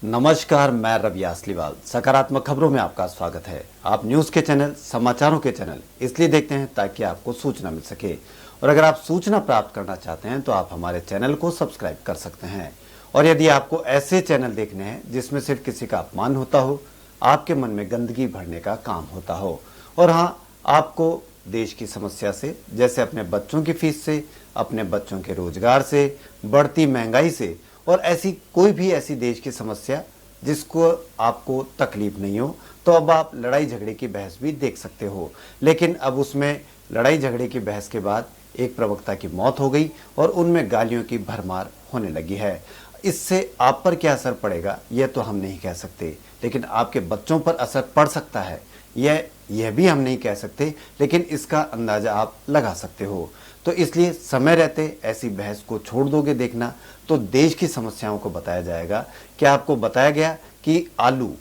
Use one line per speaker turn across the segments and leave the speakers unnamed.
नमस्कार, मैं रवि आसलीवाल। सकारात्मक खबरों में आपका स्वागत है। आप न्यूज़ के चैनल, समाचारों के चैनल इसलिए देखते हैं ताकि आपको सूचना मिल सके, और अगर आप सूचना प्राप्त करना चाहते हैं तो आप हमारे चैनल को सब्सक्राइब कर सकते हैं। और यदि आपको ऐसे चैनल देखने हैं जिसमें सिर्फ किसी का अपमान होता हो, आपके मन में गंदगी भरने का काम होता हो, और हाँ, आपको देश की समस्या से, जैसे अपने बच्चों की फीस से, अपने बच्चों के रोजगार से, बढ़ती महंगाई से, और ऐसी कोई भी ऐसी देश की समस्या जिसको आपको तकलीफ नहीं हो, तो अब आप लड़ाई झगड़े की बहस भी देख सकते हो। लेकिन अब उसमें लड़ाई झगड़े की बहस के बाद एक प्रवक्ता की मौत हो गई और उनमें गालियों की भरमार होने लगी है। इससे आप पर क्या असर पड़ेगा यह तो हम नहीं कह सकते, लेकिन आपके बच्चों पर असर पड़ सकता है यह भी हम नहीं कह सकते, लेकिन इसका अंदाजा आप लगा सकते हो। तो इसलिए समय रहते ऐसी बहस को छोड़ दोगे देखना, तो देश की समस्याओं को बताया जाएगा। क्या आपको बताया गया कि आलू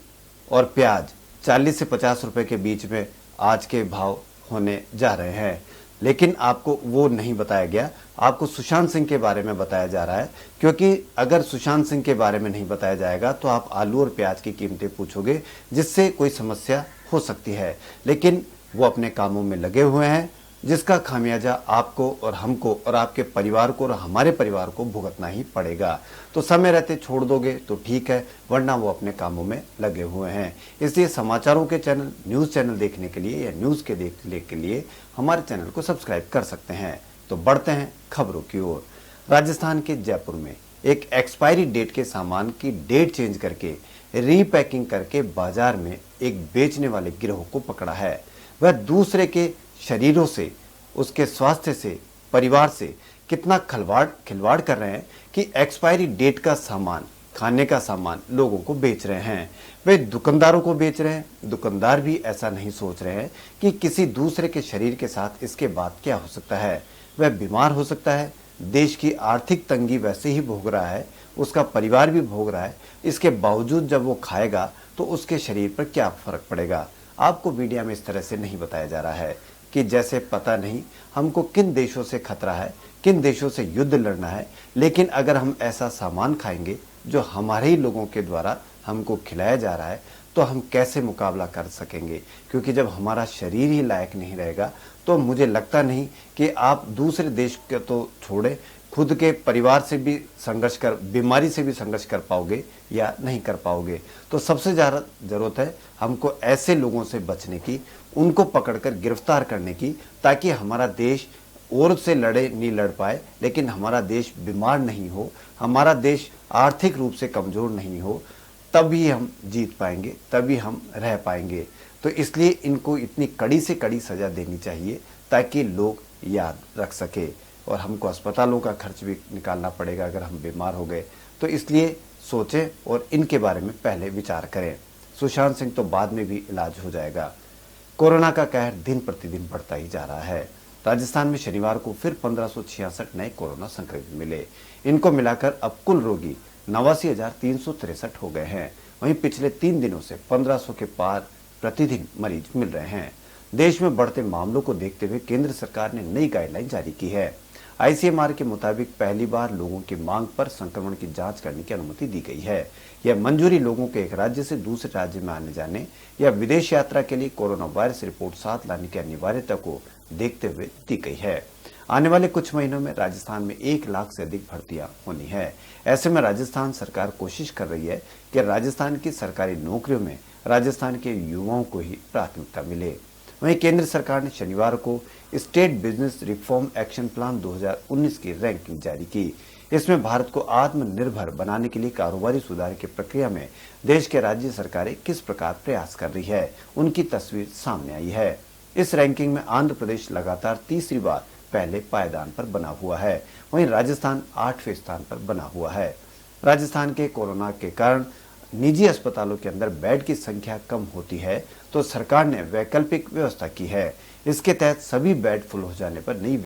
और प्याज 40 से 50 रुपए के बीच में आज के भाव होने जा रहे हैं, लेकिन आपको वो नहीं बताया गया। आपको सुशांत सिंह के बारे में बताया जा रहा है, क्योंकि अगर सुशांत सिंह के बारे में नहीं बताया जाएगा तो आप आलू और प्याज की कीमतें पूछोगे, जिससे कोई समस्या हो सकती है। लेकिन वो अपने कामों में लगे हुए हैं, जिसका खामियाजा आपको और हमको और आपके परिवार को और हमारे परिवार को भुगतना ही पड़ेगा। तो समय रहते छोड़ दोगे तो ठीक है, वरना वो अपने कामों में लगे हुए हैं। इसलिए समाचारों के चैनल, न्यूज़ चैनल देखने के लिए या न्यूज़ के देखने के लिए हमारे चैनल को सब्सक्राइब कर सकते हैं। तो बढ़ते हैं खबरों की ओर। राजस्थान के जयपुर में एक एक्सपायरी डेट के सामान की डेट चेंज करके रीपैकिंग करके बाजार में एक बेचने वाले गिरोह को पकड़ा है। वह दूसरे के शरीरों से, उसके स्वास्थ्य से, परिवार से कितना खिलवाड़ कर रहे हैं कि एक्सपायरी डेट का सामान, खाने का सामान लोगों को बेच रहे हैं। वे दुकानदारों को बेच रहे हैं। दुकानदार भी ऐसा नहीं सोच रहे हैं कि किसी दूसरे के शरीर के साथ इसके बाद क्या हो सकता है। वह बीमार हो सकता है। देश की आर्थिक तंगी वैसे ही भोग रहा है, उसका परिवार भी भोग रहा है। इसके बावजूद जब वो खाएगा तो उसके शरीर पर क्या फर्क पड़ेगा। आपको मीडिया में इस तरह से नहीं बताया जा रहा है कि जैसे पता नहीं हमको किन देशों से खतरा है, किन देशों से युद्ध लड़ना है, लेकिन अगर हम ऐसा सामान खाएंगे जो हमारे ही लोगों के द्वारा हमको खिलाया जा रहा है, तो हम कैसे मुकाबला कर सकेंगे। क्योंकि जब हमारा शरीर ही लायक नहीं रहेगा तो मुझे लगता नहीं कि आप दूसरे देश के तो छोड़े, खुद के परिवार से भी संघर्ष कर, बीमारी से भी संघर्ष कर पाओगे या नहीं कर पाओगे। तो सबसे ज़्यादा ज़रूरत है हमको ऐसे लोगों से बचने की, उनको पकड़कर गिरफ्तार करने की, ताकि हमारा देश और से लड़े नहीं लड़ पाए, लेकिन हमारा देश बीमार नहीं हो, हमारा देश आर्थिक रूप से कमज़ोर नहीं हो। तभी हम जीत पाएंगे, तभी हम रह पाएंगे। तो इसलिए इनको इतनी कड़ी से कड़ी सज़ा देनी चाहिए ताकि लोग याद रख सके। और हमको अस्पतालों का खर्च भी निकालना पड़ेगा अगर हम बीमार हो गए। तो इसलिए सोचें और इनके बारे में पहले विचार करें। सुशांत सिंह तो बाद में भी इलाज हो जाएगा। कोरोना का कहर दिन प्रतिदिन बढ़ता ही जा रहा है। राजस्थान में शनिवार को फिर 1566 नए कोरोना संक्रमित मिले। इनको मिलाकर अब कुल रोगी 89,363 हो गए हैं। वहीं पिछले 3 दिनों से 1500 के पार प्रतिदिन मरीज मिल रहे हैं। देश में बढ़ते मामलों को देखते हुए केंद्र सरकार ने नई गाइडलाइन जारी की है। आईसीएमआर के मुताबिक पहली बार लोगों की मांग पर संक्रमण की जांच करने की अनुमति दी गई है। यह मंजूरी लोगों के एक राज्य से दूसरे राज्य में आने जाने या विदेश यात्रा के लिए कोरोना वायरस रिपोर्ट साथ लाने की अनिवार्यता को देखते हुए दी गई है। आने वाले कुछ महीनों में राजस्थान में 1 लाख से अधिक भर्तियां होनी है। ऐसे में राजस्थान सरकार कोशिश कर रही है कि राजस्थान की सरकारी नौकरियों में राजस्थान के युवाओं को ही प्राथमिकता मिले। वहीं केंद्र सरकार ने शनिवार को estate business reform action plan 2019 की रैंकिंग जारी की। इसमें भारत को आत्मनिर्भर बनाने के लिए कारोबारी सुधार की प्रक्रिया में देश के राज्य सरकारें किस प्रकार प्रयास कर रही है, उनकी तस्वीर सामने आई है। इस रैंकिंग में आंध्र प्रदेश लगातार तीसरी बार पहले पायदान पर बना हुआ है। वहीं राजस्थान 8वें स्थान पर बना हुआ है। राजस्थान के कोरोना के कारण निजी अस्पतालों के अंदर बेड की संख्या कम होती है, तो सरकार ने वैकल्पिक व्यवस्था की है। इसके तहत सभी बेड फुल हो जाने पर नई